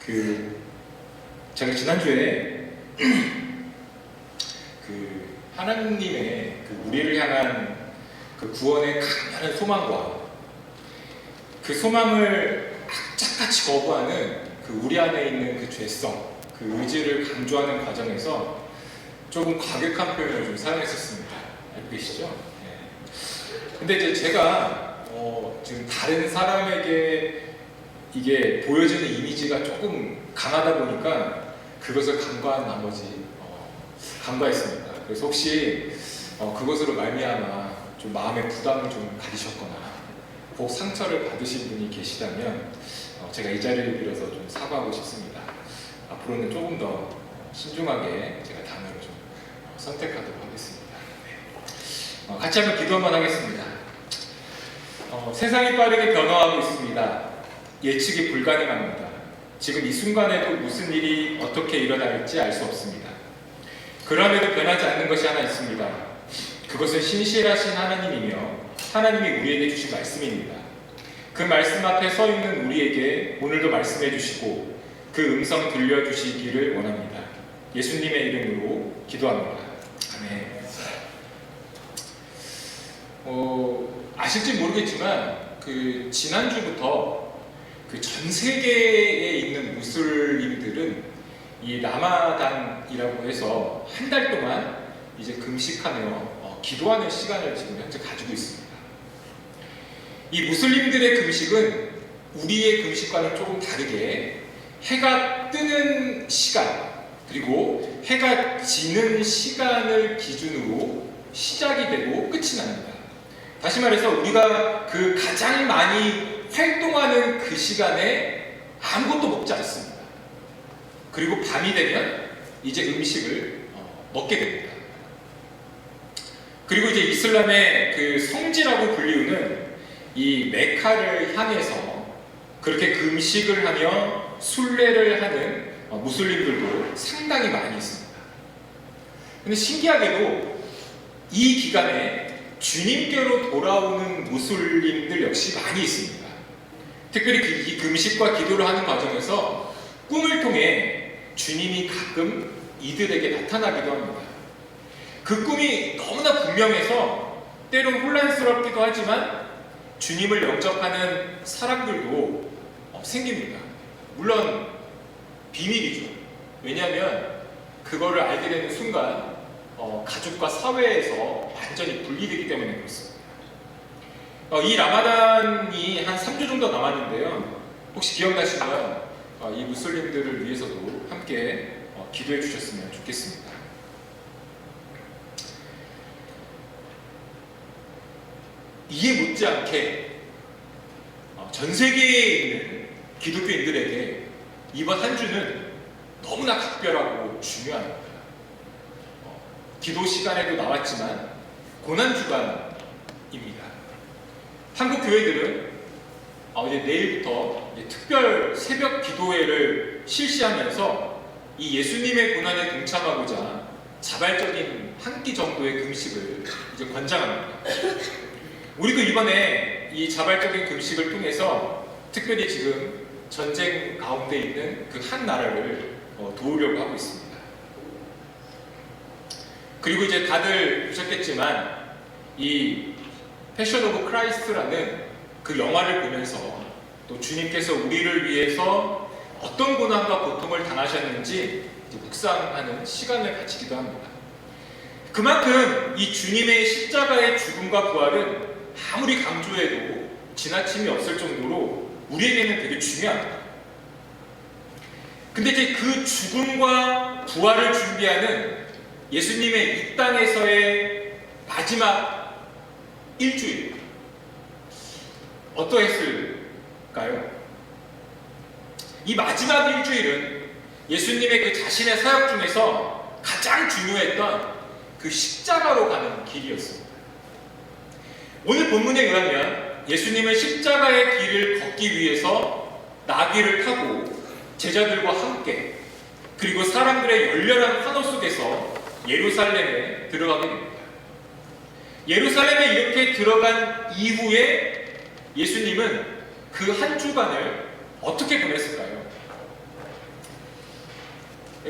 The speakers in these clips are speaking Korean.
그 제가 지난주에 그 하나님의 그 우리를 향한 그 구원의 강렬한 소망과 그 소망을 악착같이 거부하는 그 우리 안에 있는 그 죄성, 그 의지를 강조하는 과정에서 조금 과격한 표현을 좀 사용했었습니다. 알고 계시죠? 네. 근데 이제 제가 지금 다른 사람에게 이게 보여지는 이미지가 조금 강하다 보니까 그것을 간과한 나머지 간과했습니다. 그래서 혹시 그것으로 말미암아 좀 마음의 부담을 좀 가지셨거나 혹 상처를 받으신 분이 계시다면 제가 이 자리를 빌어서 좀 사과하고 싶습니다. 앞으로는 조금 더 신중하게 제가 단어를 좀 선택하도록 하겠습니다. 네. 같이 한번 기도 한번 하겠습니다. 세상이 빠르게 변화하고 있습니다. 예측이 불가능합니다. 지금 이 순간에도 무슨 일이 어떻게 일어날지 알 수 없습니다. 그럼에도 변하지 않는 것이 하나 있습니다. 그것은 신실하신 하나님이며 하나님이 우리에게 주신 말씀입니다. 그 말씀 앞에 서 있는 우리에게 오늘도 말씀해 주시고 그 음성 들려주시기를 원합니다. 예수님의 이름으로 기도합니다. 아멘. 아실지 모르겠지만 그 지난주부터 그 전 세계에 있는 무슬림들은 이 라마단이라고 해서 한 달 동안 이제 금식하며 기도하는 시간을 지금 현재 가지고 있습니다. 이 무슬림들의 금식은 우리의 금식과는 조금 다르게 해가 뜨는 시간 그리고 해가 지는 시간을 기준으로 시작이 되고 끝이 납니다. 다시 말해서 우리가 그 가장 많이 활동하는 그 시간에 아무것도 먹지 않습니다. 그리고 밤이 되면 이제 음식을 먹게 됩니다. 그리고 이제 이슬람의 그 성지라고 불리우는 이 메카를 향해서 그렇게 금식을 하며 순례를 하는 무슬림들도 상당히 많이 있습니다. 근데 신기하게도 이 기간에 주님께로 돌아오는 무슬림들 역시 많이 있습니다. 특별히 이 금식과 기도를 하는 과정에서 꿈을 통해 주님이 가끔 이들에게 나타나기도 합니다. 그 꿈이 너무나 분명해서 때론 혼란스럽기도 하지만 주님을 영접하는 사람들도 생깁니다. 물론 비밀이죠. 왜냐하면 그거를 알게 되는 순간 가족과 사회에서 완전히 분리되기 때문에 그렇습니다. 이 라마단이 한 3주 정도 남았는데요. 혹시 기억나시면 이 무슬림들을 위해서도 함께 기도해 주셨으면 좋겠습니다. 이에 못지않게 전 세계에 있는 기독교인들에게 이번 한 주는 너무나 각별하고 중요합니다. 기도 시간에도 나왔지만 고난주간입니다. 한국 교회들은 이제 내일부터 이제 특별 새벽 기도회를 실시하면서 이 예수님의 고난에 동참하고자 자발적인 한 끼 정도의 금식을 이제 권장합니다. 우리도 이번에 이 자발적인 금식을 통해서 특별히 지금 전쟁 가운데 있는 그 한 나라를 도우려고 하고 있습니다. 그리고 이제 다들 보셨겠지만 이 패션 오브 크라이스트라는 그 영화를 보면서 또 주님께서 우리를 위해서 어떤 고난과 고통을 당하셨는지 묵상하는 시간을 가지기도 합니다. 그만큼 이 주님의 십자가의 죽음과 부활은 아무리 강조해도 지나침이 없을 정도로 우리에게는 되게 중요합니다. 근데 이제 그 죽음과 부활을 준비하는 예수님의 이 땅에서의 마지막 일주일 어떠했을까요? 이 마지막 일주일은 예수님의 그 자신의 사역 중에서 가장 중요했던 그 십자가로 가는 길이었습니다. 오늘 본문에 의하면 예수님은 십자가의 길을 걷기 위해서 나귀를 타고 제자들과 함께 그리고 사람들의 열렬한 환호 속에서 예루살렘에 들어가게 됩니다. 예루살렘에 이렇게 들어간 이후에 예수님은 그 한 주간을 어떻게 보냈을까요?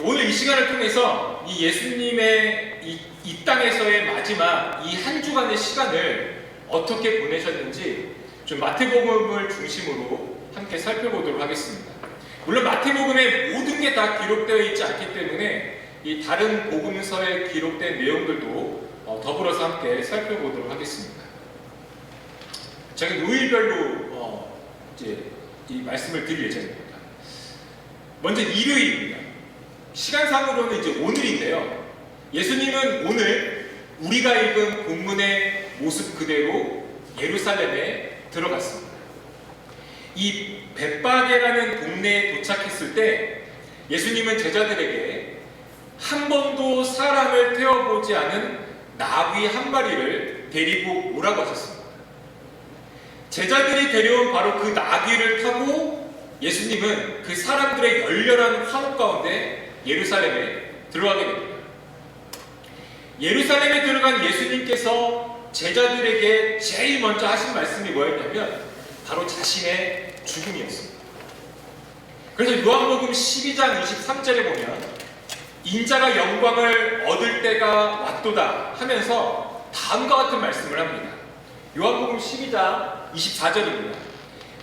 오늘 이 시간을 통해서 이 예수님의 이 땅에서의 마지막 이 한 주간의 시간을 어떻게 보내셨는지 좀 마태복음을 중심으로 함께 살펴보도록 하겠습니다. 물론 마태복음의 모든 게 다 기록되어 있지 않기 때문에 이 다른 복음서에 기록된 내용들도 더불어서 함께 살펴보도록 하겠습니다. 제가 요일별로 이제 이 말씀을 드릴 예정입니다. 먼저 일요일입니다. 시간상으로는 이제 오늘인데요. 예수님은 오늘 우리가 읽은 본문의 모습 그대로 예루살렘에 들어갔습니다. 이 벳바게라는 동네에 도착했을 때 예수님은 제자들에게 한 번도 사람을 태워보지 않은 나귀 한 마리를 데리고 오라고 하셨습니다. 제자들이 데려온 바로 그 나귀를 타고 예수님은 그 사람들의 열렬한 환호 가운데 예루살렘에 들어가게 됩니다. 예루살렘에 들어간 예수님께서 제자들에게 제일 먼저 하신 말씀이 뭐였냐면 바로 자신의 죽음이었습니다. 그래서 요한복음 12장 23절에 보면 인자가 영광을 얻을 때가 왔도다 하면서 다음과 같은 말씀을 합니다. 요한복음 12장 24절입니다.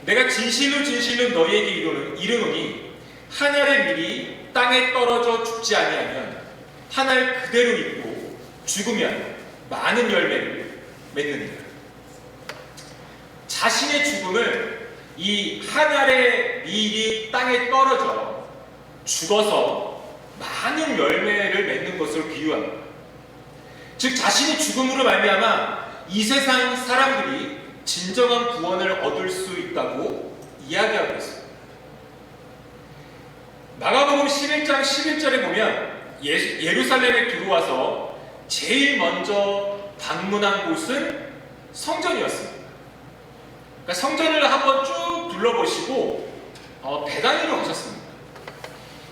내가 진실로 진실로 너희에게 이르노니 한 알의 밀이 땅에 떨어져 죽지 아니하면 한 알 그대로 있고 죽으면 많은 열매를 맺느니라. 자신의 죽음을 이 한 알의 밀이 땅에 떨어져 죽어서 많은 열매를 맺는 것으로 비유합니다. 즉 자신의 죽음으로 말미암아 이 세상 사람들이 진정한 구원을 얻을 수 있다고 이야기하고 있습니다. 마가복음 11장 11절에 보면 예루살렘에 들어와서 제일 먼저 방문한 곳은 성전이었습니다. 그러니까 성전을 한번 쭉 둘러보시고 베다니로 가셨습니다.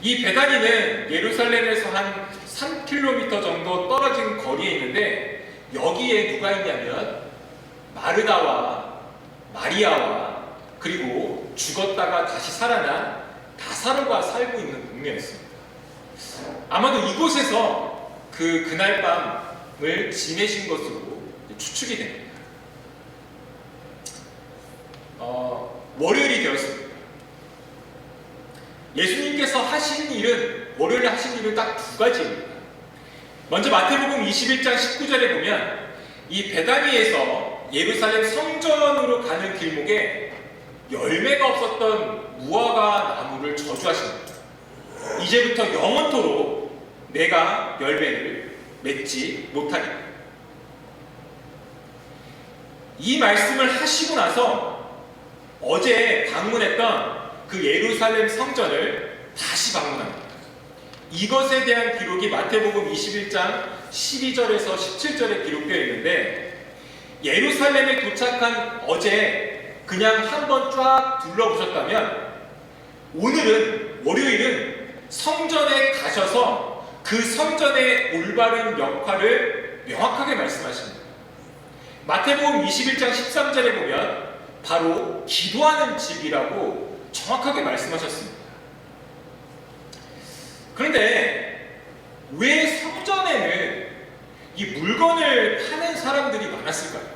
이 베다니는 예루살렘에서 한 3km 정도 떨어진 거리에 있는데 여기에 누가 있냐면 마르다와 마리아와 그리고 죽었다가 다시 살아난 나사로가 살고 있는 동네였습니다. 아마도 이곳에서 그날 밤을 지내신 것으로 추측이 됩니다. 월요일이 되었습니다. 예수님께서 하신 일은 월요일에 하신 일은 딱 두 가지입니다. 먼저 마태복음 21장 19절에 보면 이 베다니에서 예루살렘 성전으로 가는 길목에 열매가 없었던 무화과 나무를 저주하십니다. 이제부터 영원토록 내가 열매를 맺지 못하리라. 이 말씀을 하시고 나서 어제 방문했던 그 예루살렘 성전을 다시 방문합니다. 이것에 대한 기록이 마태복음 21장 12절에서 17절에 기록되어 있는데 예루살렘에 도착한 어제 그냥 한번 쫙 둘러보셨다면 오늘은 월요일은 성전에 가셔서 그 성전의 올바른 역할을 명확하게 말씀하십니다. 마태복음 21장 13절에 보면 바로 기도하는 집이라고 정확하게 말씀하셨습니다. 그런데 왜 성전에는 이 물건을 파는 사람들이 많았을까요?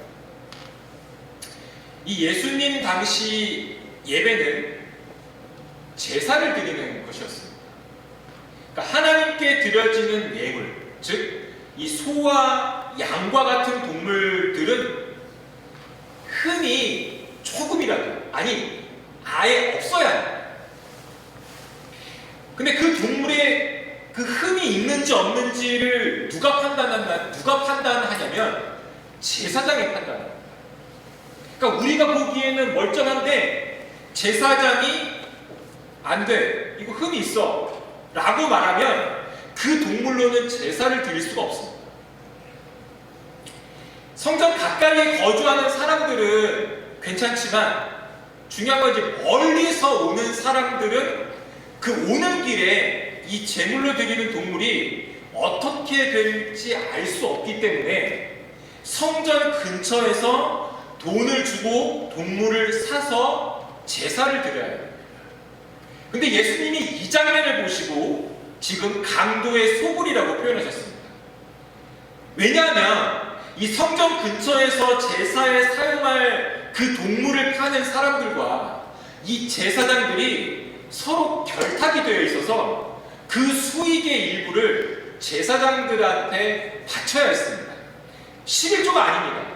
이 예수님 당시 예배는 제사를 드리는 것이었습니다. 그러니까 하나님께 드려지는 예물, 즉 이 소와 양과 같은 동물들은 흔히 조금이라도 아니 아예 없어야 합니다. 근데 그 동물의 그 흠이 있는지 없는지를 누가 판단하냐면 제사장이 판단합니다. 그러니까 우리가 보기에는 멀쩡한데 제사장이 안 돼, 이거 흠이 있어 라고 말하면 그 동물로는 제사를 드릴 수가 없습니다. 성전 가까이에 거주하는 사람들은 괜찮지만 중요한 건 이제 멀리서 오는 사람들은 그 오는 길에 이 제물로 드리는 동물이 어떻게 될지 알 수 없기 때문에 성전 근처에서 돈을 주고 동물을 사서 제사를 드려야 해요. 근데 예수님이 이 장면을 보시고 지금 강도의 소굴이라고 표현하셨습니다. 왜냐하면 이 성전 근처에서 제사에 사용할 그 동물을 파는 사람들과 이 제사장들이 서로 결탁이 되어 있어서 그 수익의 일부를 제사장들한테 바쳐야 했습니다. 11조가 아닙니다.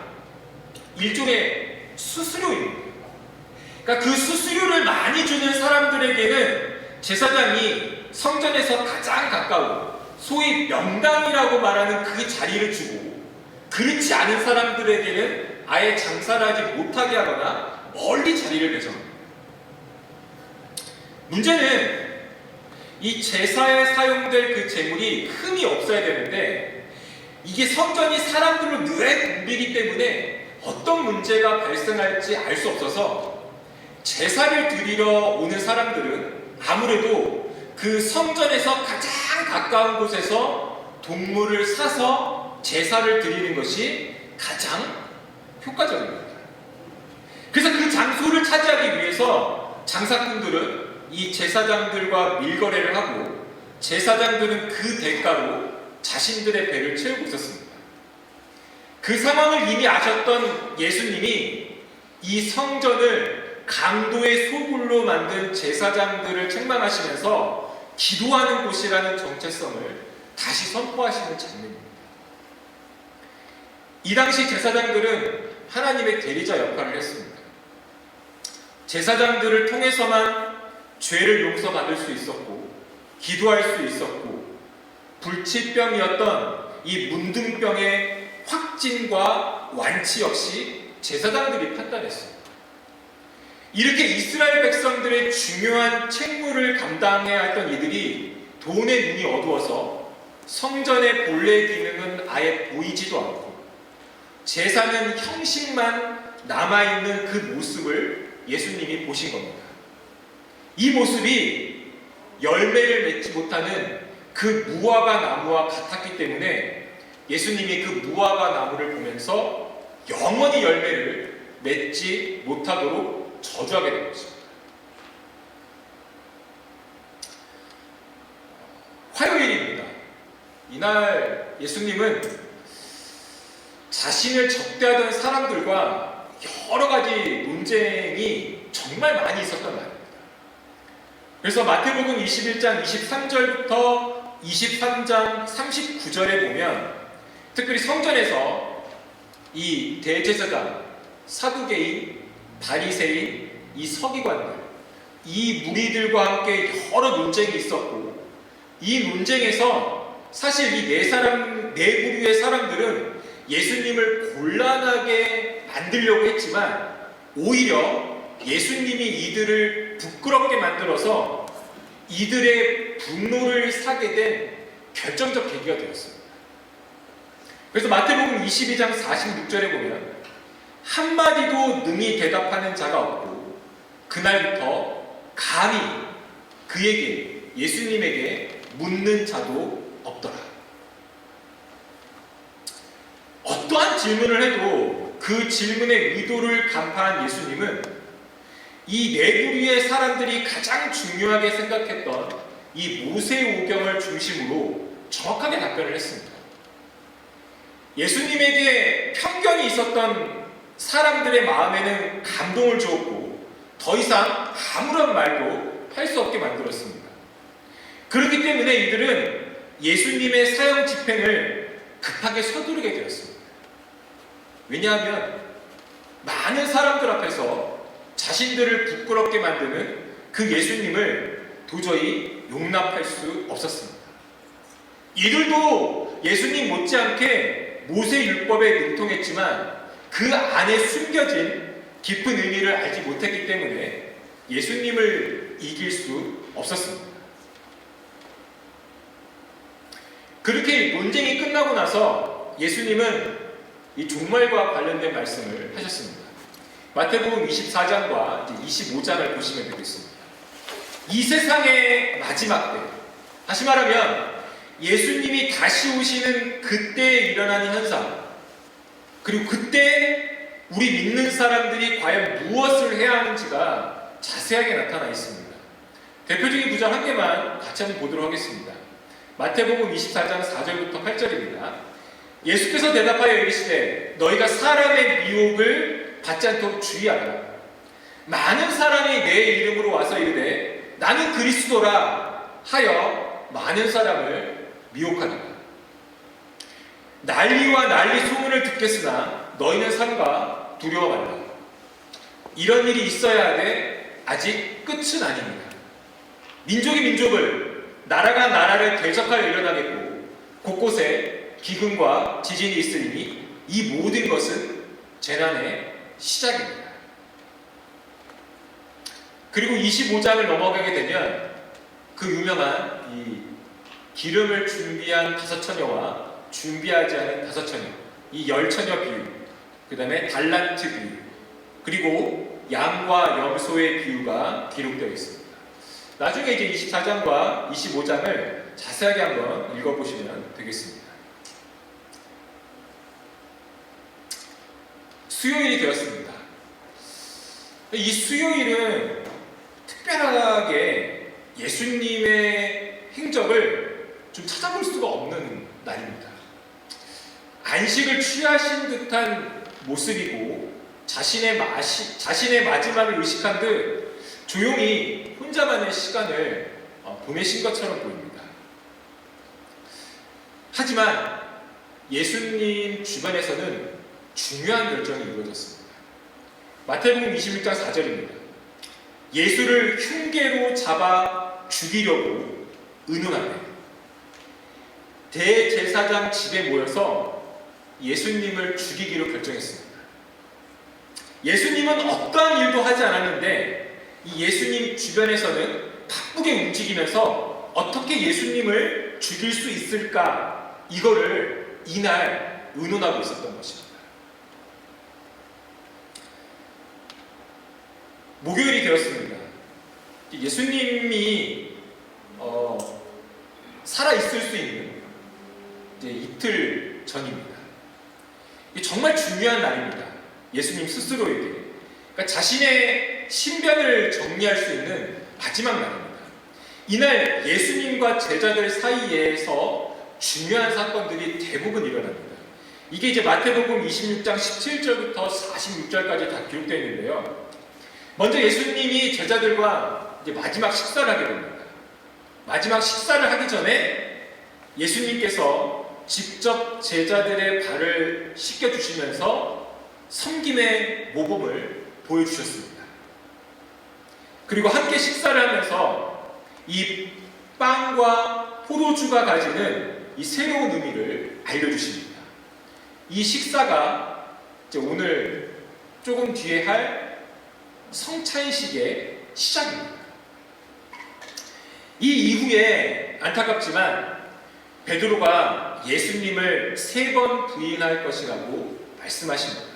일종의 수수료입니다. 그러니까 그 수수료를 많이 주는 사람들에게는 제사장이 성전에서 가장 가까운 소위 명당이라고 말하는 그 자리를 주고, 그렇지 않은 사람들에게는 아예 장사를 하지 못하게 하거나 멀리 자리를 배정합니다. 문제는 이 제사에 사용될 그 재물이 흠이 없어야 되는데, 이게 성전이 사람들로 늘 붐비기 때문에 어떤 문제가 발생할지 알 수 없어서 제사를 드리러 오는 사람들은 아무래도 그 성전에서 가장 가까운 곳에서 동물을 사서 제사를 드리는 것이 가장 효과적입니다. 그래서 그 장소를 차지하기 위해서 장사꾼들은 이 제사장들과 밀거래를 하고, 제사장들은 그 대가로 자신들의 배를 채우고 있었습니다. 그 상황을 이미 아셨던 예수님이 이 성전을 강도의 소굴로 만든 제사장들을 책망하시면서 기도하는 곳이라는 정체성을 다시 선포하시는 장면입니다. 이 당시 제사장들은 하나님의 대리자 역할을 했습니다. 제사장들을 통해서만 죄를 용서받을 수 있었고, 기도할 수 있었고, 불치병이었던 이 문둥병의 확진과 완치 역시 제사장들이 판단했습니다. 이렇게 이스라엘 백성들의 중요한 책무를 감당해야 했던 이들이 돈의 눈이 어두워서 성전의 본래 기능은 아예 보이지도 않고 제사는 형식만 남아있는 그 모습을 예수님이 보신 겁니다. 이 모습이 열매를 맺지 못하는 그 무화과 나무와 같았기 때문에 예수님이 그 무화과 나무를 보면서 영원히 열매를 맺지 못하도록 저주하게 된 것입니다. 화요일입니다. 이날 예수님은 자신을 적대하던 사람들과 여러 가지 논쟁이 정말 많이 있었던 날입니다. 그래서 마태복음 21장 23절부터 23장 39절에 보면 특별히 성전에서 이 대제사장, 사두개인, 바리새인, 이 서기관들, 이 무리들과 함께 여러 논쟁이 있었고, 이 논쟁에서 사실 이 네 부류의 사람들은 예수님을 곤란하게 만들려고 했지만 오히려 예수님이 이들을 부끄럽게 만들어서 이들의 분노를 사게 된 결정적 계기가 되었습니다. 그래서 마태복음 22장 46절에 보면 한마디도 능히 대답하는 자가 없고 그날부터 감히 그에게, 예수님에게 묻는 자도 없더라. 어떠한 질문을 해도 그 질문의 의도를 간파한 예수님은 이 네 부류의 사람들이 가장 중요하게 생각했던 이 모세오경을 중심으로 정확하게 답변을 했습니다. 예수님에게 편견이 있었던 사람들의 마음에는 감동을 주었고 더 이상 아무런 말도 할 수 없게 만들었습니다. 그렇기 때문에 이들은 예수님의 사형 집행을 급하게 서두르게 되었습니다. 왜냐하면 많은 사람들 앞에서 자신들을 부끄럽게 만드는 그 예수님을 도저히 용납할 수 없었습니다. 이들도 예수님 못지않게 모세율법에 능통했지만 그 안에 숨겨진 깊은 의미를 알지 못했기 때문에 예수님을 이길 수 없었습니다. 그렇게 논쟁이 끝나고 나서 예수님은 이 종말과 관련된 말씀을 하셨습니다. 마태복음 24장과 25장을 보시면 되겠습니다. 이 세상의 마지막 때, 다시 말하면 예수님이 다시 오시는 그때에 일어나는 현상, 그리고 그때 우리 믿는 사람들이 과연 무엇을 해야 하는지가 자세하게 나타나 있습니다. 대표적인 구절 한 개만 같이 한번 보도록 하겠습니다. 마태복음 24장 4절부터 8절입니다. 예수께서 대답하여 이르시되 너희가 사람의 미혹을 받지 않도록 주의하라. 많은 사람이 내 이름으로 와서 이르되 나는 그리스도라 하여 많은 사람을 미혹하리라. 난리와 난리 소문을 듣겠으나 너희는 삼가 두려워 말라. 이런 일이 있어야 하되 아직 끝은 아닙니다. 민족이 민족을, 나라가 나라를 대적하여 일어나겠고 곳곳에 기근과 지진이 있으니 이 모든 것은 재난의 시작입니다. 그리고 25장을 넘어가게 되면 그 유명한 이 기름을 준비한 5처녀와 준비하지 않은 5처녀, 이 10처녀 비유, 그 다음에 달란트 비유, 그리고 양과 염소의 비유가 기록되어 있습니다. 나중에 이제 24장과 25장을 자세하게 한번 읽어보시면 되겠습니다. 수요일이 되었습니다. 이 수요일은 특별하게 예수님의 행적을 좀 찾아볼 수가 없는 날입니다. 안식을 취하신 듯한 모습이고 자신의 마지막을 의식한 듯 조용히 혼자만의 시간을 보내신 것처럼 보입니다. 하지만 예수님 주변에서는 중요한 결정이 이루어졌습니다. 마태복음 26장 4절입니다. 예수를 흉계로 잡아 죽이려고 의논하네. 대제사장 집에 모여서 예수님을 죽이기로 결정했습니다. 예수님은 어떠한 일도 하지 않았는데 이 예수님 주변에서는 바쁘게 움직이면서 어떻게 예수님을 죽일 수 있을까, 이거를 이날 의논하고 있었던 것입니다. 목요일이 되었습니다. 예수님이 살아있을 수 있는 이제 이틀 전입니다. 이게 정말 중요한 날입니다. 예수님 스스로에게. 그러니까 자신의 신변을 정리할 수 있는 마지막 날입니다. 이날 예수님과 제자들 사이에서 중요한 사건들이 대부분 일어납니다. 이게 이제 마태복음 26장 17절부터 46절까지 다 기록되어 있는데요. 먼저 예수님이 제자들과 이제 마지막 식사를 하게 됩니다. 마지막 식사를 하기 전에 예수님께서 직접 제자들의 발을 씻겨주시면서 섬김의 모범을 보여주셨습니다. 그리고 함께 식사를 하면서 이 빵과 포도주가 가지는 이 새로운 의미를 알려주십니다. 이 식사가 이제 오늘 조금 뒤에 할 성찬식의 시작입니다. 이 이후에 안타깝지만 베드로가 예수님을 3번 부인할 것이라고 말씀하십니다.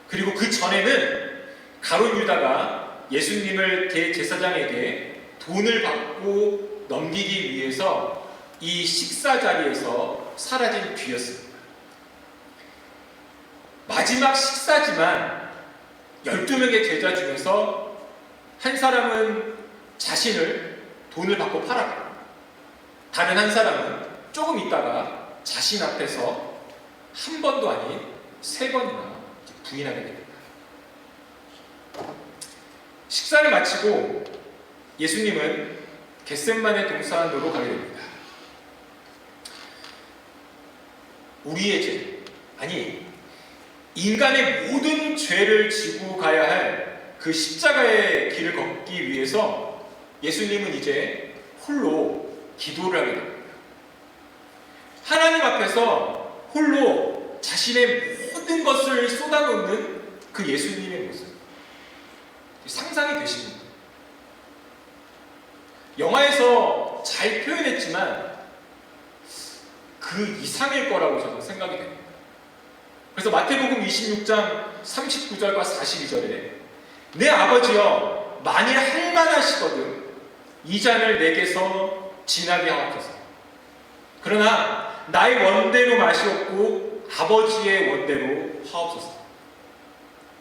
그리고 그 전에는 가룟 유다가 예수님을 대제사장에게 돈을 받고 넘기기 위해서 이 식사 자리에서 사라진 뒤였습니다. 마지막 식사지만 12명의 제자 중에서 한 사람은 자신을 돈을 받고 팔았고 다른 한 사람은 조금 있다가 자신 앞에서 한 번도 아닌 3번이나 부인하게 됩니다. 식사를 마치고 예수님은 겟셋마네 동산으로 가게 됩니다. 우리의 죄, 아니 인간의 모든 죄를 지고 가야 할 그 십자가의 길을 걷기 위해서 예수님은 이제 홀로 기도를 하게 됩니다. 하나님 앞에서 홀로 자신의 모든 것을 쏟아놓는 그 예수님의 모습, 상상이 되십니다. 영화에서 잘 표현했지만 그 이상일 거라고 저는 생각이 됩니다. 그래서 마태복음 26장 39절과 42절에 내 아버지여 만일 할 만하시거든 이 잔을 내게서 지나게 하옵소서. 그러나 나의 원대로 마시옵고 아버지의 원대로 하옵소서.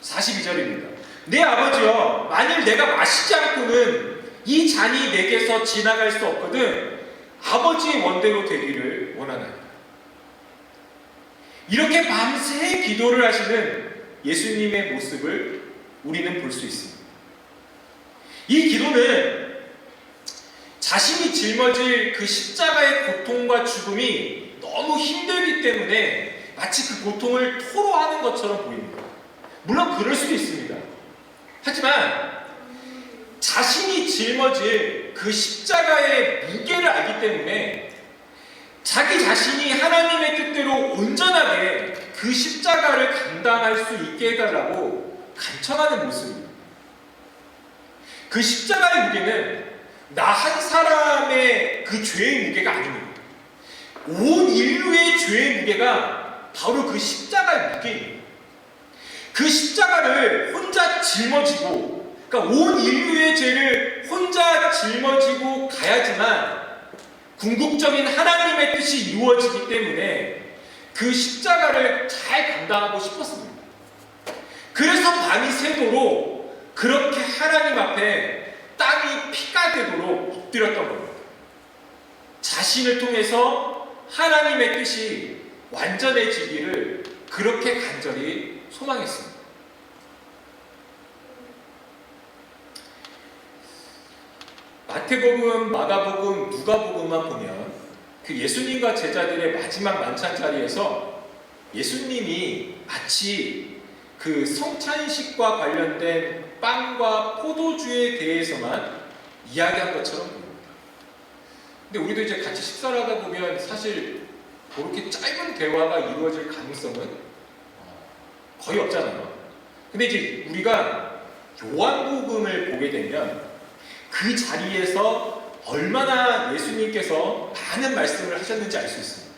42절입니다. 내 아버지여 만일 내가 마시지 않고는 이 잔이 내게서 지나갈 수 없거든 아버지의 원대로 되기를 원하나이다. 이렇게 밤새 기도를 하시는 예수님의 모습을 우리는 볼 수 있습니다. 이 기도는 자신이 짊어질 그 십자가의 고통과 죽음이 너무 힘들기 때문에 마치 그 고통을 토로하는 것처럼 보입니다. 물론 그럴 수도 있습니다. 하지만 자신이 짊어질 그 십자가의 무게를 알기 때문에 자기 자신이 하나님의 뜻대로 온전하게 그 십자가를 감당할 수 있게 해달라고 간청하는 모습입니다. 그 십자가의 무게는 나 한 사람의 그 죄의 무게가 아닙니다. 온 인류의 죄의 무게가 바로 그 십자가의 무게입니다. 그 십자가를 혼자 짊어지고, 그러니까 온 인류의 죄를 혼자 짊어지고 가야지만 궁극적인 하나님의 뜻이 이루어지기 때문에 그 십자가를 잘 감당하고 싶었습니다. 그래서 밤이 새도록 그렇게 하나님 앞에 땅이 피가 되도록 엎드렸던 겁니다. 자신을 통해서 하나님의 뜻이 완전해지기를 그렇게 간절히 소망했습니다. 마태복음, 마가복음, 누가복음만 보면 그 예수님과 제자들의 마지막 만찬 자리에서 예수님이 마치 그 성찬식과 관련된 빵과 포도주에 대해서만 이야기한 것처럼 보입니다. 근데 우리도 이제 같이 식사를 하다 보면 사실 그렇게 짧은 대화가 이루어질 가능성은 거의 없잖아요. 근데 이제 우리가 요한복음을 보게 되면 그 자리에서 얼마나 예수님께서 많은 말씀을 하셨는지 알 수 있습니다.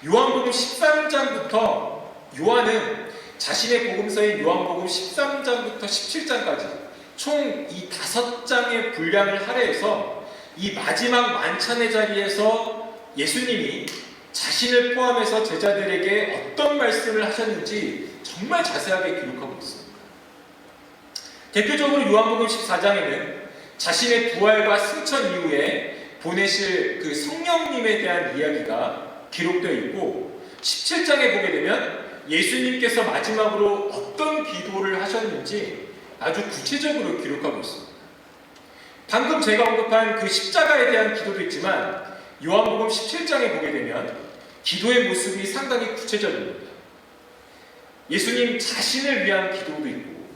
요한복음 13장부터 요한은 자신의 복음서인 요한복음 13장부터 17장까지 총 이 5장의 분량을 할애해서 이 마지막 만찬의 자리에서 예수님이 자신을 포함해서 제자들에게 어떤 말씀을 하셨는지 정말 자세하게 기록하고 있습니다. 대표적으로 요한복음 14장에는 자신의 부활과 승천 이후에 보내실 그 성령님에 대한 이야기가 기록되어 있고, 17장에 보게 되면 예수님께서 마지막으로 어떤 기도를 하셨는지 아주 구체적으로 기록하고 있습니다. 방금 제가 언급한 그 십자가에 대한 기도도 있지만 요한복음 17장에 보게 되면 기도의 모습이 상당히 구체적입니다. 예수님 자신을 위한 기도도 있고,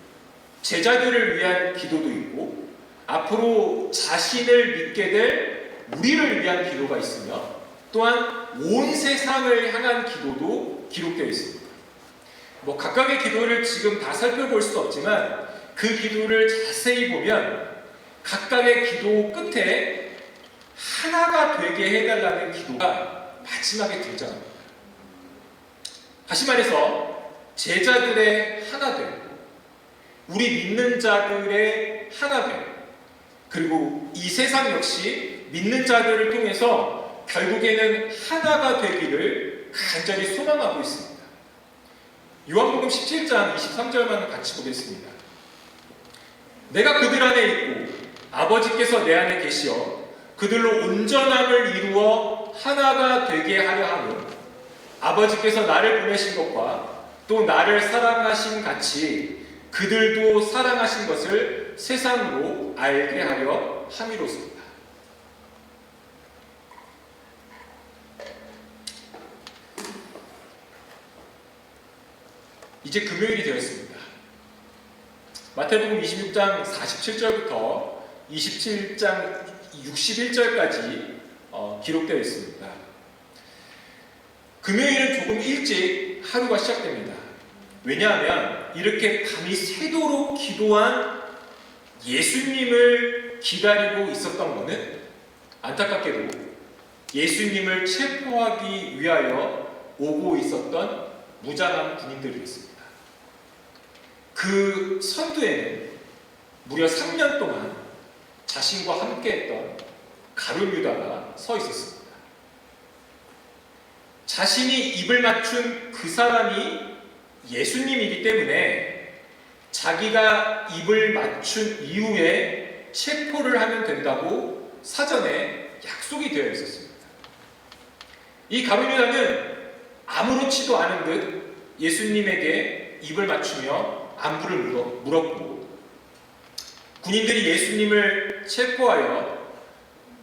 제자들을 위한 기도도 있고, 앞으로 자신을 믿게 될 우리를 위한 기도가 있으며, 또한 온 세상을 향한 기도도 기록되어 있습니다. 각각의 기도를 지금 다 살펴볼 수 없지만 그 기도를 자세히 보면 각각의 기도 끝에 하나가 되게 해달라는 기도가 마지막에 등장합니다. 다시 말해서 제자들의 하나됨, 우리 믿는 자들의 하나됨, 그리고 이 세상 역시 믿는 자들을 통해서 결국에는 하나가 되기를 간절히 소망하고 있습니다. 요한복음 17장 23절만 같이 보겠습니다. 내가 그들 안에 있고 아버지께서 내 안에 계시어 그들로 온전함을 이루어 하나가 되게 하려 함은 아버지께서 나를 보내신 것과 또 나를 사랑하신 같이 그들도 사랑하신 것을 세상으로 알게 하려 함이로소이다. 이제 금요일이 되었습니다. 마태복음 26장 47절부터 27장 61절까지 기록되어 있습니다. 금요일은 조금 일찍 하루가 시작됩니다. 왜냐하면 이렇게 밤이 새도록 기도한 예수님을 기다리고 있었던 것은 안타깝게도 예수님을 체포하기 위하여 오고 있었던 무장한 군인들이었습니다. 그 선두에는 무려 3년 동안 자신과 함께했던 가룟 유다가 서 있었습니다. 자신이 입을 맞춘 그 사람이 예수님이기 때문에 자기가 입을 맞춘 이후에 체포를 하면 된다고 사전에 약속이 되어 있었습니다. 이 가룟 유다는 아무렇지도 않은 듯 예수님에게 입을 맞추며 안부를 물었고, 군인들이 예수님을 체포하여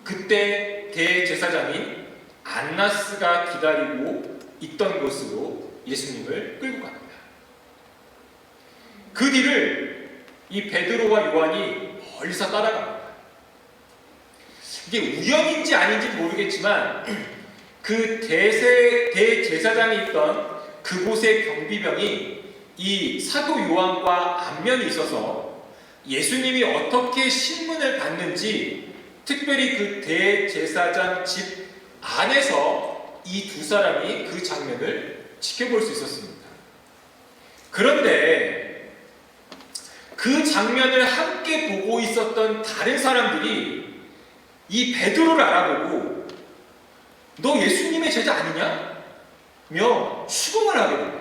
그때 대제사장인 안나스가 기다리고 있던 곳으로 예수님을 끌고 갑니다. 그 뒤를 이 베드로와 요한이 멀리서 따라갑니다. 이게 우연인지 아닌지 모르겠지만 그 대제사장이 있던 그곳의 경비병이 이 사도 요한과 안면이 있어서 예수님이 어떻게 신문을 받는지, 특별히 그 대제사장 집 안에서 이 두 사람이 그 장면을 지켜볼 수 있었습니다. 그런데 그 장면을 함께 보고 있었던 다른 사람들이 이 베드로를 알아보고 너 예수님의 제자 아니냐? 며 추궁을 하게 됩니다.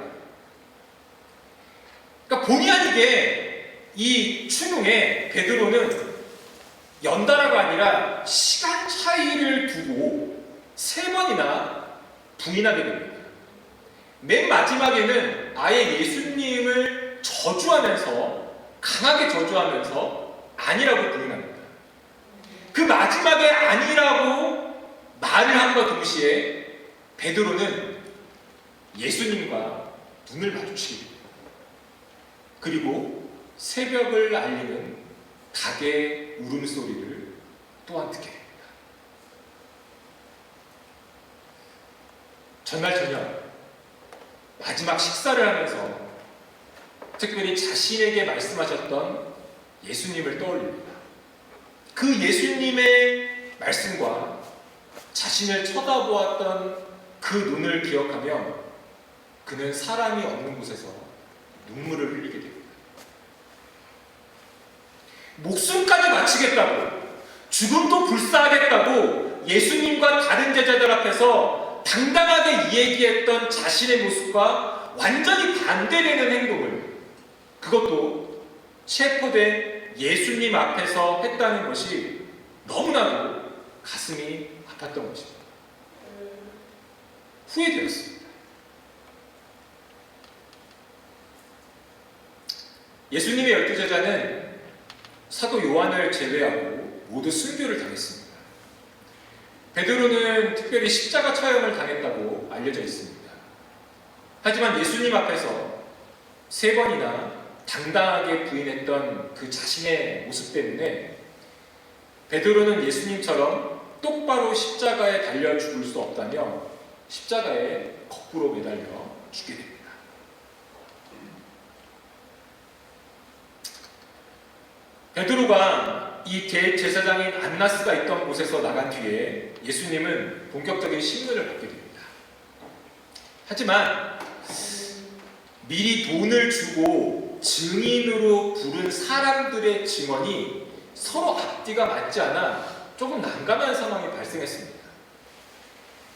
그러니까 본의 아니게 이 추궁에 베드로는 연달아가 아니라 시간 차이를 두고 3번이나 부인하게 됩니다. 맨 마지막에는 아예 예수님을 저주하면서, 강하게 저주하면서 아니라고 부인합니다. 그 마지막에 아니라고 말을 함과 동시에 베드로는 예수님과 눈을 마주치게 됩니다. 그리고 새벽을 알리는 닭의 울음소리를 또한 듣게 됩니다. 전날 저녁 마지막 식사를 하면서 특별히 자신에게 말씀하셨던 예수님을 떠올립니다. 그 예수님의 말씀과 자신을 쳐다보았던 그 눈을 기억하며 그는 사람이 없는 곳에서 눈물을 흘리게 됩니다. 목숨까지 바치겠다고, 죽음도 불사하겠다고 예수님과 다른 제자들 앞에서 당당하게 이야기했던 자신의 모습과 완전히 반대되는 행동을, 그것도 체포된 예수님 앞에서 했다는 것이 너무나도 가슴이 아팠던 것입니다. 후회되었습니다. 예수님의 12제자는 사도 요한을 제외하고 모두 순교를 당했습니다. 베드로는 특별히 십자가 처형을 당했다고 알려져 있습니다. 하지만 예수님 앞에서 3번이나 당당하게 부인했던 그 자신의 모습 때문에 베드로는 예수님처럼 똑바로 십자가에 달려 죽을 수 없다며 십자가에 거꾸로 매달려 죽게 됩니다. 베드로가 이 대제사장인 안나스가 있던 곳에서 나간 뒤에 예수님은 본격적인 신문을 받게 됩니다. 하지만 미리 돈을 주고 증인으로 부른 사람들의 증언이 서로 앞뒤가 맞지 않아 조금 난감한 상황이 발생했습니다.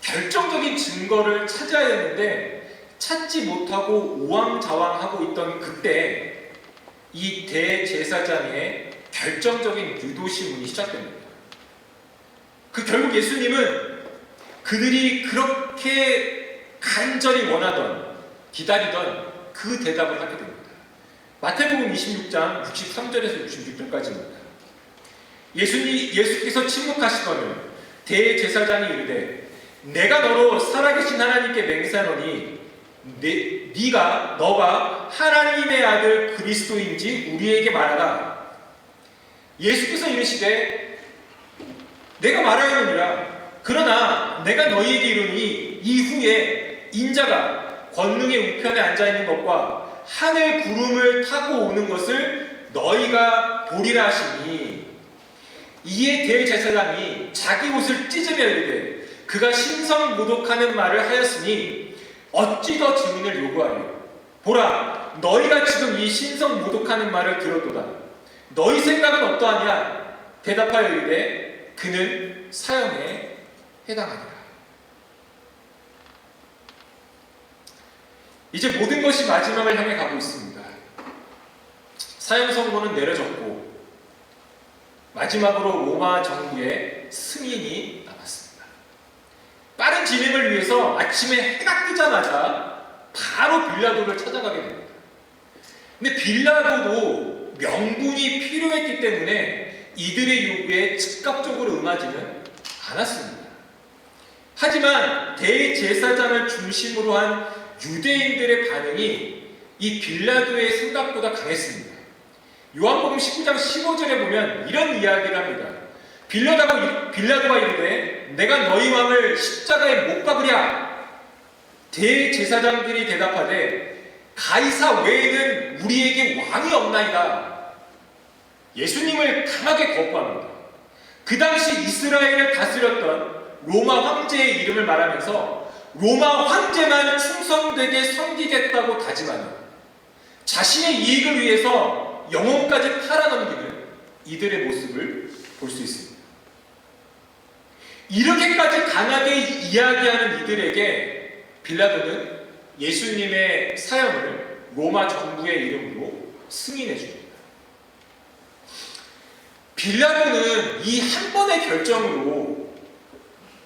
결정적인 증거를 찾아야 했는데 찾지 못하고 우왕좌왕하고 있던 그때 이 대제사장의 결정적인 유도신문이 시작됩니다. 결국 예수님은 그들이 그렇게 간절히 원하던, 기다리던 그 대답을 하게 됩니다. 마태복음 26장 63절에서 66절까지입니다. 예수께서 침묵하시더니 대제사장이 이르되 내가 너로 살아계신 하나님께 맹세하노니 너가 하나님의 아들 그리스도인지 우리에게 말하라. 예수께서 이르시되 내가 말하였느니라. 그러나 내가 너희에게 이르니 이후에 인자가 권능의 우편에 앉아있는 것과 하늘 구름을 타고 오는 것을 너희가 보리라 하시니, 이에 대제사장이 자기 옷을 찢으며 이르되 그가 신성모독하는 말을 하였으니 어찌 더 증인을 요구하리요. 보라, 너희가 지금 이 신성모독하는 말을 들었도다. 너희 생각은 어떠하냐? 대답하여 이르되 그는 사형에 해당하리라. 이제 모든 것이 마지막을 향해 가고 있습니다. 사형 선고는 내려졌고 마지막으로 로마 정부의 승인이 남았습니다. 빠른 빠른 진행을 위해서 아침에 해가 뜨자마자 바로 빌라도를 찾아가게 됩니다. 근데 빌라도도 명분이 필요했기 때문에 이들의 요구에 즉각적으로 응하지는 않았습니다. 하지만 대제사장을 중심으로 한 유대인들의 반응이 이 빌라도의 생각보다 강했습니다. 요한복음 19장 15절에 보면 이런 이야기를 합니다. 빌라도가 이르되 내가 너희 왕을 십자가에 못 박으랴. 대제사장들이 대답하되 가이사 외에는 우리에게 왕이 없나이다. 예수님을 강하게 거부합니다. 그 당시 이스라엘을 다스렸던 로마 황제의 이름을 말하면서 로마 황제만 충성되게 섬기겠다고 다짐하는, 자신의 이익을 위해서 영혼까지 팔아넘기는 이들의 모습을 볼 수 있습니다. 이렇게까지 강하게 이야기하는 이들에게 빌라도는 예수님의 사형을 로마 정부의 이름으로 승인해 줍니다. 빌라도는 이 한 번의 결정으로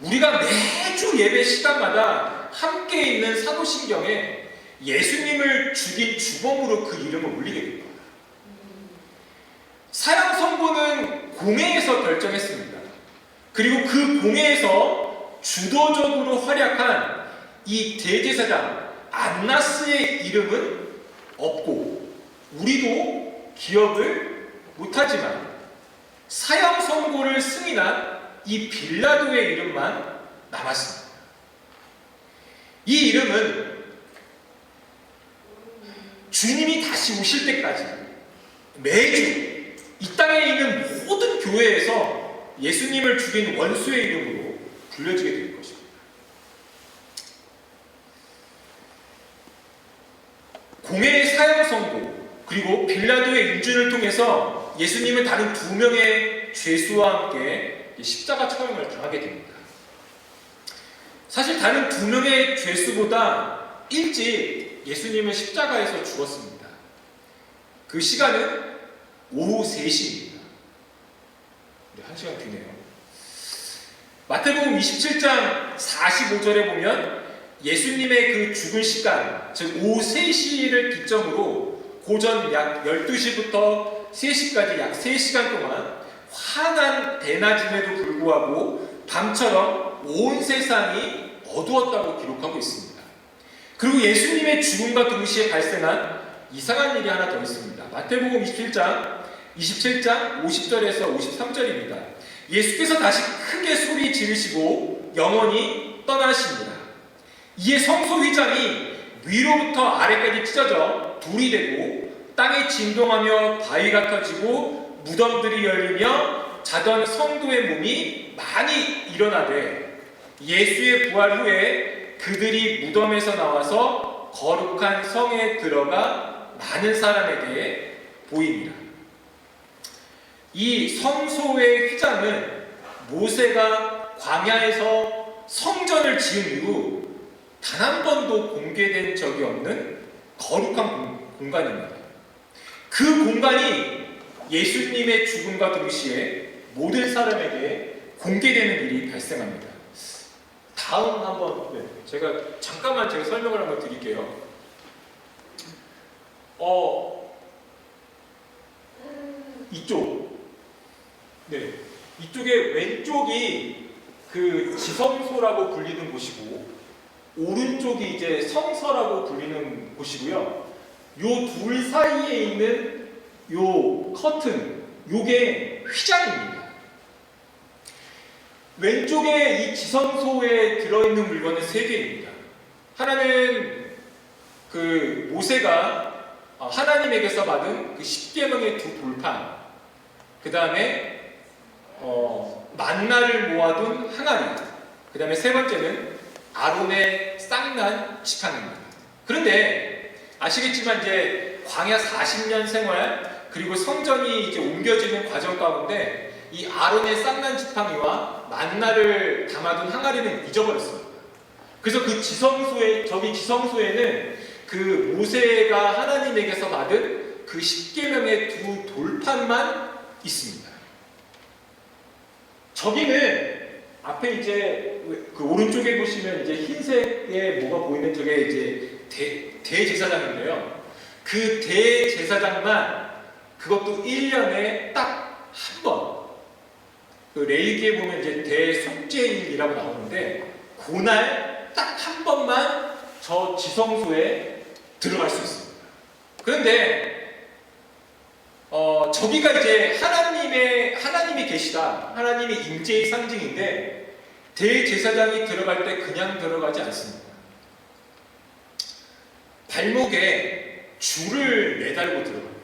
우리가 매주 예배 시간마다 함께 있는 사도신경에 예수님을 죽인 주범으로 그 이름을 올리게 됩니다. 사형 선고는 공회에서 결정했습니다. 그리고 그 공회에서 주도적으로 활약한 이 대제사장 안나스의 이름은 없고 우리도 기억을 못하지만 사형 선고를 승인한 이 빌라도의 이름만 남았습니다. 이 이름은 주님이 다시 오실 때까지 매주 이 땅에 있는 모든 교회에서 예수님을 죽인 원수의 이름으로 불려지게 될 것입니다. 공회의 사형 선고 그리고 빌라도의 인준을 통해서 예수님은 다른 2명의 죄수와 함께 십자가 처형을 당하게 됩니다. 사실 다른 2명의 죄수보다 일찍 예수님은 십자가에서 죽었습니다. 그 시간은 오후 3시입니다. 네, 1시간 뒤네요. 마태복음 27장 45절에 보면 예수님의 그 죽은 시간, 즉 오후 3시를 기점으로 고전 약 12시부터 3시까지 약 3시간 동안 환한 대낮임에도 불구하고 밤처럼 온 세상이 어두웠다고 기록하고 있습니다. 그리고 예수님의 죽음과 동시에 발생한 이상한 일이 하나 더 있습니다. 마태복음 27장 50절에서 53절입니다. 예수께서 다시 크게 소리 지르시고 영원히 떠나십니다. 이에 성소 휘장이 위로부터 아래까지 찢어져 돌이 되고 땅이 진동하며 바위가 터지고 무덤들이 열리며 자던 성도의 몸이 많이 일어나되 예수의 부활 후에 그들이 무덤에서 나와서 거룩한 성에 들어가 많은 사람에게 보입니다. 이 성소의 휘장은 모세가 광야에서 성전을 지은 이후 단 한 번도 공개된 적이 없는 거룩한 공간입니다. 그 공간이 예수님의 죽음과 동시에 모든 사람에게 공개되는 일이 발생합니다. 다음 한번 제가 설명을 한번 드릴게요. 이쪽에 왼쪽이 그 지성소라고 불리는 곳이고 오른쪽이 이제 성서라고 불리는 곳이고요. 요 둘 사이에 있는 요 커튼, 요게 휘장입니다. 왼쪽에 이 지성소에 들어있는 물건은 3개입니다. 하나는 그 모세가 하나님에게서 받은 그 10계명의 2 돌판, 그 다음에 만나를 모아둔 항아리, 그 다음에 3번째는 아론의 쌍난 지팡이입니다. 그런데 아시겠지만 이제 광야 40년 생활 그리고 성전이 이제 옮겨지는 과정 가운데 이 아론의 쌍난 지팡이와 만나를 담아둔 항아리는 잊어버렸습니다. 그래서 그 지성소에는 그 모세가 하나님에게서 받은 그 10계명의 2 돌판만 있습니다. 저기는 앞에 이제 그 오른쪽에 보시면 이제 흰색의 뭐가 보이는 저게 이제 대제사장인데요. 그 대제사장만 그것도 1년에 딱 한 번, 그 레위기에 보면 이제 대속죄일이라고 나오는데 그날 딱 한 번만 저 지성소에 들어갈 수 있습니다. 그런데 저기가 이제 하나님이 계시다, 하나님의 임재의 상징인데 대제사장이 들어갈 때 그냥 들어가지 않습니다. 발목에 줄을 매달고 들어갑니다.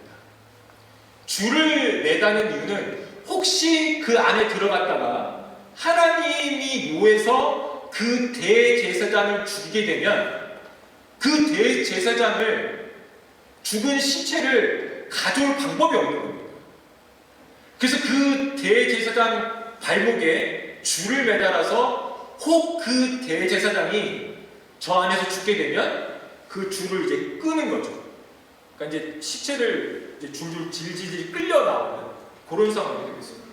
줄을 매다는 이유는 혹시 그 안에 들어갔다가 하나님이 노해서 그 대제사장을 죽이게 되면 그 대제사장을 죽은 시체를 가져올 방법이 없는 겁니다. 그래서 그 대제사장 발목에 줄을 매달아서 혹 그 대제사장이 저 안에서 죽게 되면 그 줄을 이제 끄는 거죠. 그러니까 이제 시체를 이제 줄줄 질질질 끌려 나오는 그런 상황이 되겠습니다.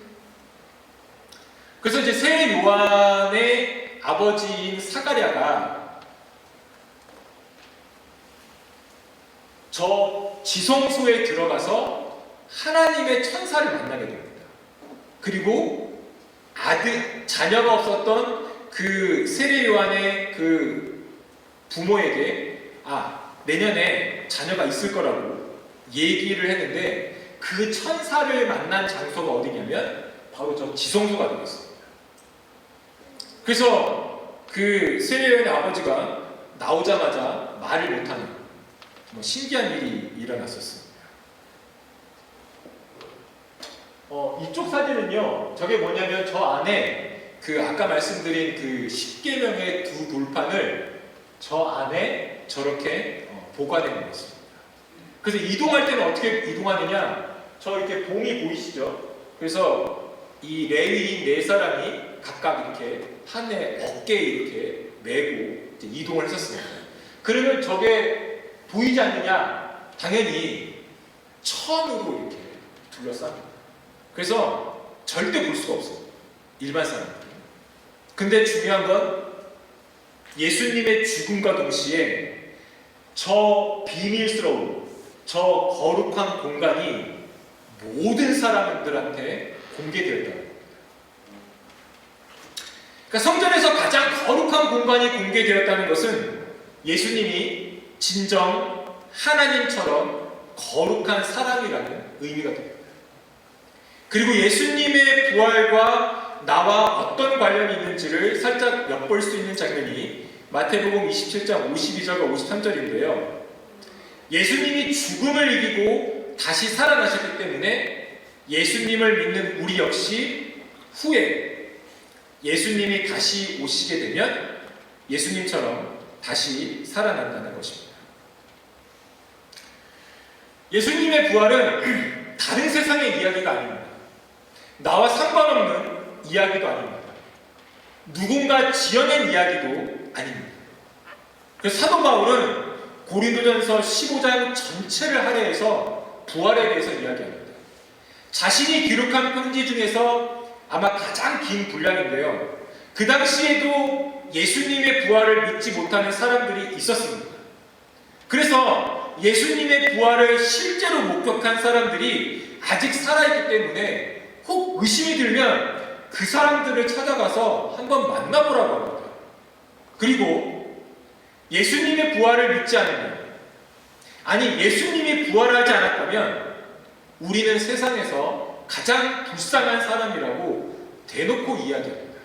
그래서 이제 새 요한의 아버지인 사가랴가 저 지성소에 들어가서 하나님의 천사를 만나게 됩니다. 그리고 자녀가 없었던 그 세례 요한의 그 부모에게 내년에 자녀가 있을 거라고 얘기를 했는데 그 천사를 만난 장소가 어디냐면 바로 저 지성소가 되겠습니다. 그래서 그 세례 요한의 아버지가 나오자마자 말을 못하는 신기한 일이 일어났었습니다. 이쪽 사진은요, 저게 뭐냐면 저 안에 그 아까 말씀드린 그 10계명의 두 돌판을 저 안에 저렇게 보관해 놓았습니다. 그래서 이동할 때는 어떻게 이동하느냐, 저 이렇게 봉이 보이시죠? 그래서 이 레위인 네 사람이 각각 이렇게 한의 어깨에 이렇게 메고 이제 이동을 했었습니다. 그러면 저게 보이지 않느냐? 당연히 천으로 이렇게 둘러쌉니다. 그래서 절대 볼 수가 없어요, 일반 사람들이. 근데 중요한 건 예수님의 죽음과 동시에 저 비밀스러운, 저 거룩한 공간이 모든 사람들한테 공개되었다는 겁니다. 그러니까 성전에서 가장 거룩한 공간이 공개되었다는 것은 예수님이 진정 하나님처럼 거룩한 사람이라는 의미가 됩니다. 그리고 예수님의 부활과 나와 어떤 관련이 있는지를 살짝 엿볼 수 있는 장면이 마태복음 27장 52절과 53절인데요. 예수님이 죽음을 이기고 다시 살아나셨기 때문에 예수님을 믿는 우리 역시 후에 예수님이 다시 오시게 되면 예수님처럼 다시 살아난다는 것입니다. 예수님의 부활은 다른 세상의 이야기가 아닙니다. 나와 상관없는 이야기도 아닙니다. 누군가 지어낸 이야기도 아닙니다. 그래서 사도 바울은 고린도전서 15장 전체를 할애해서 부활에 대해서 이야기합니다. 자신이 기록한 편지 중에서 아마 가장 긴 분량인데요. 그 당시에도 예수님의 부활을 믿지 못하는 사람들이 있었습니다. 그래서 예수님의 부활을 실제로 목격한 사람들이 아직 살아있기 때문에 혹 의심이 들면 그 사람들을 찾아가서 한번 만나보라고 합니다. 그리고 예수님의 부활을 믿지 않으면, 아니 예수님이 부활하지 않았다면 우리는 세상에서 가장 불쌍한 사람이라고 대놓고 이야기합니다.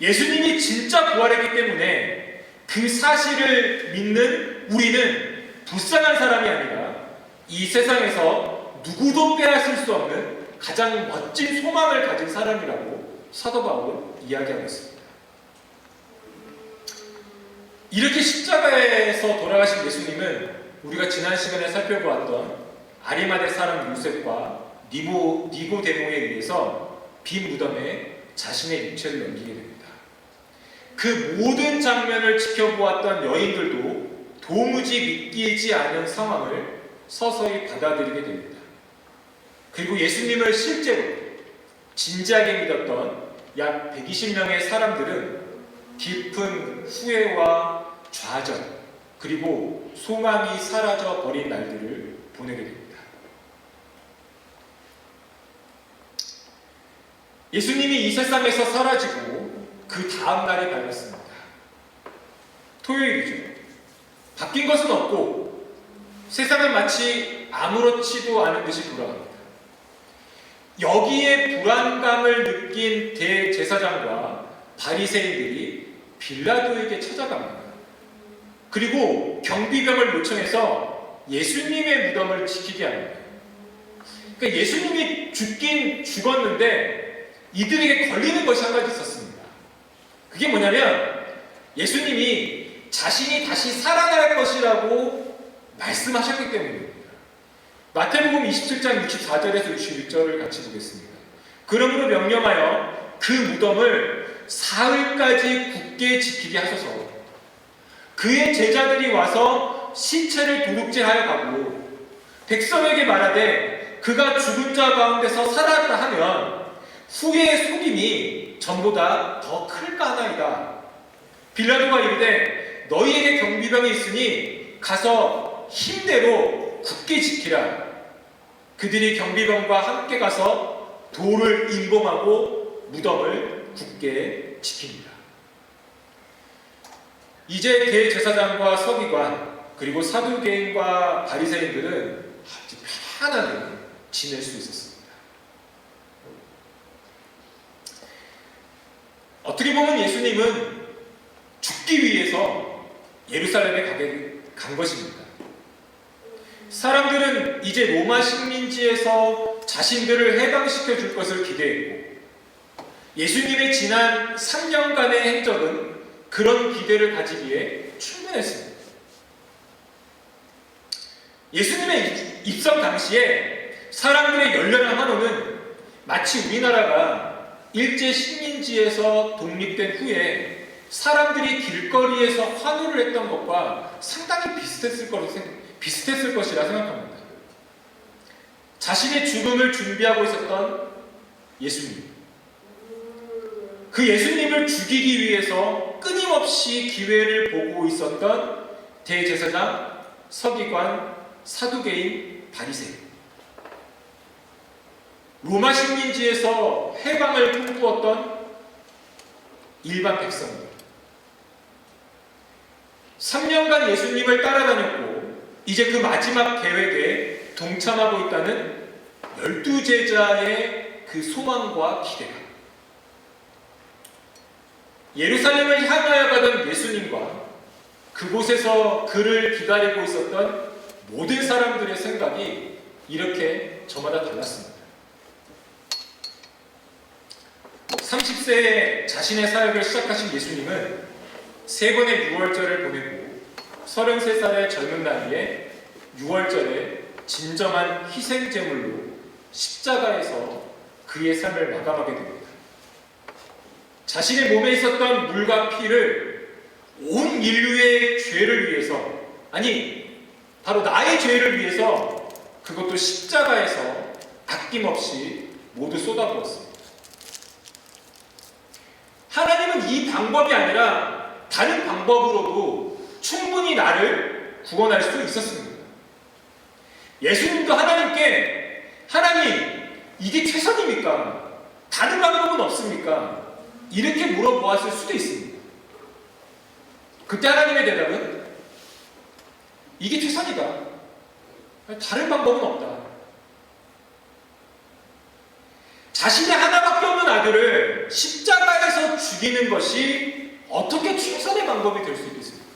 예수님이 진짜 부활했기 때문에 그 사실을 믿는 우리는 불쌍한 사람이 아니라 이 세상에서 누구도 빼앗을 수 없는 가장 멋진 소망을 가진 사람이라고 사도 바울은 이야기하고 있습니다. 이렇게 십자가에서 돌아가신 예수님은 우리가 지난 시간에 살펴보았던 아리마대 사람 요셉과 니고데모에 의해서 빈 무덤에 자신의 육체를 넘기게 됩니다. 그 모든 장면을 지켜보았던 여인들도 도무지 믿기지 않은 상황을 서서히 받아들이게 됩니다. 그리고 예수님을 실제로 진지하게 믿었던 약 120명의 사람들은 깊은 후회와 좌절, 그리고 소망이 사라져 버린 날들을 보내게 됩니다. 예수님이 이 세상에서 사라지고 그 다음 날이 밝았습니다. 토요일이죠. 바뀐 것은 없고 세상은 마치 아무렇지도 않은 듯이 돌아갑니다. 여기에 불안감을 느낀 대제사장과 바리새인들이 빌라도에게 찾아갑니다. 그리고 경비병을 요청해서 예수님의 무덤을 지키게 합니다. 그러니까 예수님이 죽긴 죽었는데 이들에게 걸리는 것이 한 가지 있었습니다. 그게 뭐냐면 예수님이 자신이 다시 살아날 것이라고 말씀하셨기 때문입니다. 마태복음 27장 64절에서 61절을 같이 보겠습니다. 그러므로 명령하여 그 무덤을 사흘까지 굳게 지키게 하소서. 그의 제자들이 와서 시체를 도둑질하여 가고 백성에게 말하되 그가 죽은 자 가운데서 살았다 하면 후계의 속임이 전보다 더 클까 하나이다. 빌라도가 이르되 너희에게 경비병이 있으니 가서 힘대로 굳게 지키라. 그들이 경비병과 함께 가서 돌을 임봉하고 무덤을 굳게 지킵니다. 이제 대제사장과 서기관 그리고 사두개인과 바리새인들은 아주 편안하게 지낼 수 있었습니다. 어떻게 보면 예수님은 죽기 위해서 예루살렘에 간 것입니다. 사람들은 이제 로마 식민지에서 자신들을 해방시켜 줄 것을 기대했고 예수님의 지난 3년간의 행적은 그런 기대를 가지기에 충분했습니다. 예수님의 입성 당시에 사람들의 열렬한 환호는 마치 우리나라가 일제 식민지에서 독립된 후에 사람들이 길거리에서 환호를 했던 것과 상당히 비슷했을 것이라 생각합니다. 자신의 죽음을 준비하고 있었던 예수님, 그 예수님을 죽이기 위해서 끊임없이 기회를 보고 있었던 대제사장, 서기관, 사두개인, 바리새인, 로마 식민지에서 해방을 꿈꾸었던 일반 백성들, 3년간 예수님을 따라다녔고 이제 그 마지막 계획에 동참하고 있다는 12제자의 그 소망과 기대감, 예루살렘을 향하여 가던 예수님과 그곳에서 그를 기다리고 있었던 모든 사람들의 생각이 이렇게 저마다 달랐습니다. 30세에 자신의 사역을 시작하신 예수님은 3번의 유월절을 보내고 33살의 젊은 나이에 유월절에 진정한 희생제물로 십자가에서 그의 삶을 마감하게 됩니다. 자신의 몸에 있었던 물과 피를 온 인류의 죄를 위해서, 아니 바로 나의 죄를 위해서 그것도 십자가에서 아낌없이 모두 쏟아부었습니다. 하나님은 이 방법이 아니라 다른 방법으로도 충분히 나를 구원할 수 있었습니다. 예수님도 하나님께 하나님 이게 최선입니까? 다른 방법은 없습니까? 이렇게 물어보았을 수도 있습니다. 그때 하나님의 대답은 이게 최선이다. 다른 방법은 없다. 자신의 하나밖에 없는 아들을 십자가에서 죽이는 것이 어떻게 최선의 방법이 될 수 있겠습니까?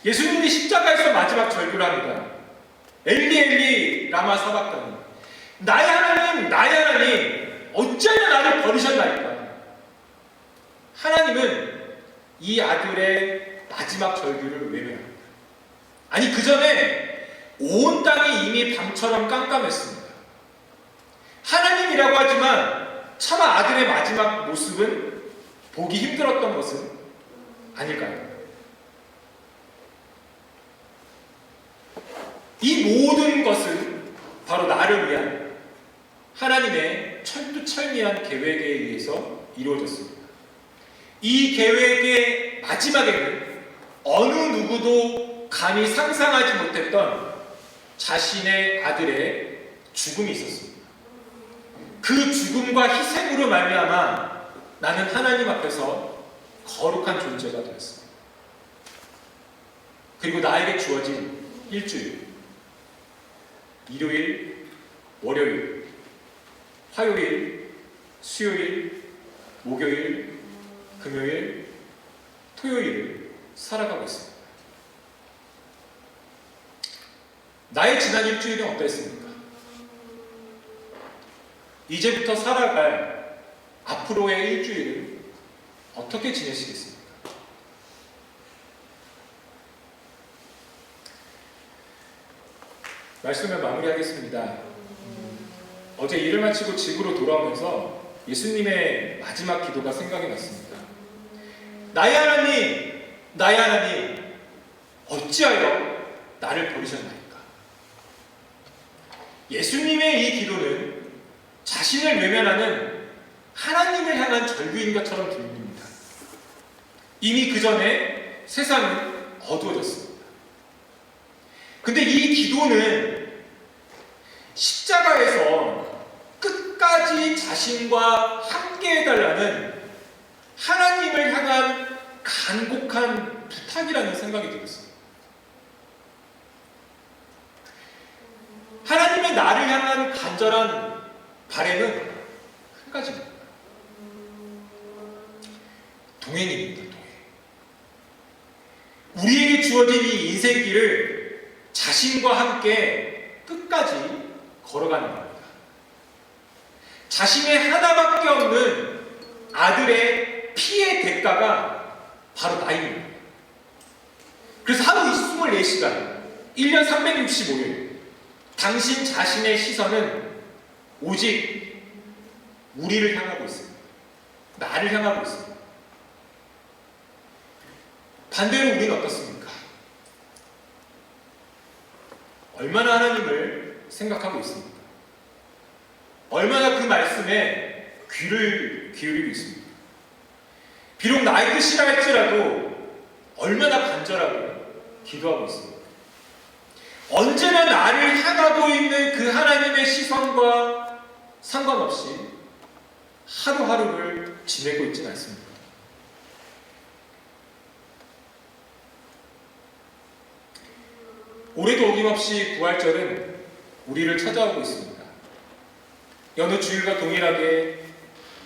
예수님이 십자가에서 마지막 절규를 합니다. 엘리 엘리 라마 사박다니, 나의 하나님 나의 하나님 어찌하여 나를 버리셨나이까. 하나님은 이 아들의 마지막 절규를 외면합니다. 아니 그 전에 온 땅이 이미 밤처럼 깜깜했습니다. 하나님이라고 하지만 차마 아들의 마지막 모습은 보기 힘들었던 것은 아닐까요? 이 모든 것은 바로 나를 위한 하나님의 철두철미한 계획에 의해서 이루어졌습니다. 이 계획의 마지막에는 어느 누구도 감히 상상하지 못했던 자신의 아들의 죽음이 있었습니다. 그 죽음과 희생으로 말미암아 나는 하나님 앞에서 거룩한 존재가 되었습니다. 그리고 나에게 주어진 일주일, 일요일, 월요일, 화요일, 수요일, 목요일, 금요일, 토요일을 살아가고 있습니다. 나의 지난 일주일은 어땠습니까? 이제부터 살아갈 앞으로의 일주일을 어떻게 지내시겠습니까? 말씀을 마무리하겠습니다. 어제 일을 마치고 집으로 돌아오면서 예수님의 마지막 기도가 생각이 났습니다. 나의 하나님, 나의 하나님, 어찌하여 나를 버리셨나이까? 예수님의 이 기도는 자신을 외면하는 하나님을 향한 절규인 것처럼 들립니다. 이미 그 전에 세상은 어두워졌습니다. 근데 이 기도는 십자가에서 끝까지 자신과 함께 해달라는 하나님을 향한 간곡한 부탁이라는 생각이 들었어요. 하나님의 나를 향한 간절한 바램은 한 가지입니다. 동행입니다. 동행. 우리에게 주어진 이 인생길을 자신과 함께 끝까지 걸어가는 겁니다. 자신의 하나밖에 없는 아들의 피의 대가가 바로 나입니다. 그래서 하루 24시간, 1년 365일 당신 자신의 시선은 오직 우리를 향하고 있습니다. 나를 향하고 있습니다. 반대로 우리는 어떻습니까? 얼마나 하나님을 생각하고 있습니까? 얼마나 그 말씀에 귀를 기울이고 있습니까? 비록 나의 뜻이라 할지라도 얼마나 간절하고 기도하고 있습니까? 언제나 나를 향하고 있는 그 하나님의 시선과 상관없이 하루하루를 지내고 있지는 않습니다. 올해도 어김없이 부활절은 우리를 찾아오고 있습니다. 여느 주일과 동일하게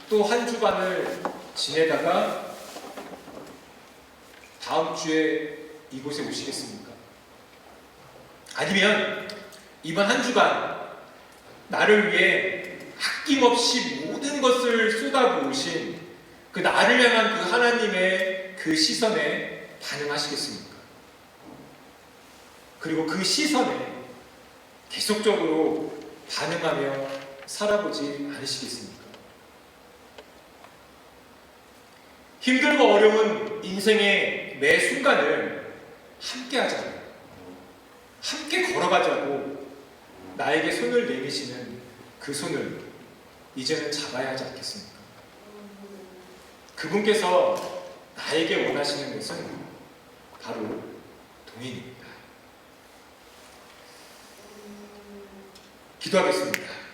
또 한 주간을 지내다가 다음 주에 이곳에 오시겠습니까? 아니면 이번 한 주간 나를 위해 아낌없이 모든 것을 쏟아부으신 그 나를 향한 그 하나님의 그 시선에 반응하시겠습니까? 그리고 그 시선에 계속적으로 반응하며 살아보지 않으시겠습니까? 힘들고 어려운 인생의 매 순간을 함께 하자고, 함께 걸어가자고 나에게 손을 내미시는 그 손을 이제는 잡아야 하지 않겠습니까? 그분께서 나에게 원하시는 것은 바로 동행입니다. 기도하겠습니다.